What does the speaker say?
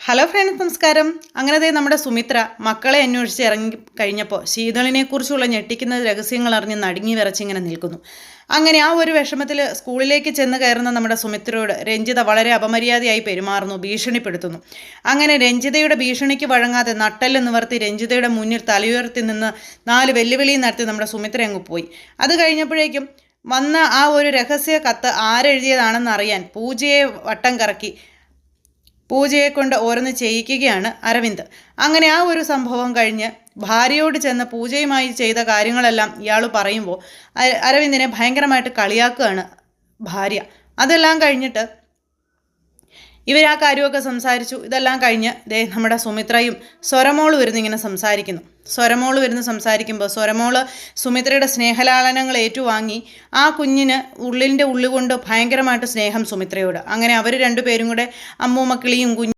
Hello friends, നമസ്കാരം. അങ്ങനെ നമ്മുടെ സുമിത്ര മക്കളെ അന്വേഷിച്ച് ഇറങ്ങി കഴിഞ്ഞപ്പോൾ ശീതളിനെക്കുറിച്ചുള്ള ഞെട്ടിക്കുന്ന രഹസ്യങ്ങൾ അറിഞ്ഞ് നടുങ്ങി വിറച്ചിങ്ങനെ നിൽക്കുന്നു. അങ്ങനെ ആ ഒരു വിഷമത്തിൽ സ്കൂളിലേക്ക് ചെന്ന് കയറുന്ന നമ്മുടെ സുമിത്രയോട് രഞ്ജിത വളരെ അപമര്യാദയായി പെരുമാറുന്നു, ഭീഷണിപ്പെടുത്തുന്നു. അങ്ങനെ രഞ്ജിതയുടെ ഭീഷണിക്ക് വഴങ്ങാതെ നട്ടെല്ല് നിവർത്തി രഞ്ജിതയുടെ മുന്നിൽ തലയുയർത്തി നിന്ന് 4 വെല്ലുവിളിയും നടത്തി നമ്മുടെ സുമിത്ര അങ്ങ് പോയി. അത് കഴിഞ്ഞപ്പോഴേക്കും വന്ന ആ ഒരു രഹസ്യ കത്ത് ആരെഴുതിയതാണെന്ന് അറിയാൻ പൂജയെ കൊണ്ട് ഓരോന്ന് ചെയ്യിക്കുകയാണ് അരവിന്ദ്. അങ്ങനെ ആ ഒരു സംഭവം കഴിഞ്ഞ് ഭാര്യയോട് ചെന്ന് പൂജയുമായി ചെയ്ത കാര്യങ്ങളെല്ലാം ഇയാൾ പറയുമ്പോൾ അരവിന്ദിനെ ഭയങ്കരമായിട്ട് കളിയാക്കുകയാണ് ഭാര്യ. അതെല്ലാം കഴിഞ്ഞിട്ട് ഇവർ ആ കാര്യമൊക്കെ സംസാരിച്ചു. ഇതെല്ലാം കഴിഞ്ഞ് നമ്മുടെ സുമിത്രയും സ്വരമോള് വരുന്നിങ്ങനെ സംസാരിക്കുന്നു. സ്വരമോള് വരുന്ന് സംസാരിക്കുമ്പോൾ സ്വരമോള് സുമിത്രയുടെ സ്നേഹലാളനങ്ങൾ ഏറ്റുവാങ്ങി ആ കുഞ്ഞിന് ഉള്ളിൻ്റെ ഉള്ളുകൊണ്ട് ഭയങ്കരമായിട്ട് സ്നേഹം സുമിത്രയോട്. അങ്ങനെ അവർ രണ്ടുപേരും കൂടെ അമ്മൂമ്മക്കിളിയും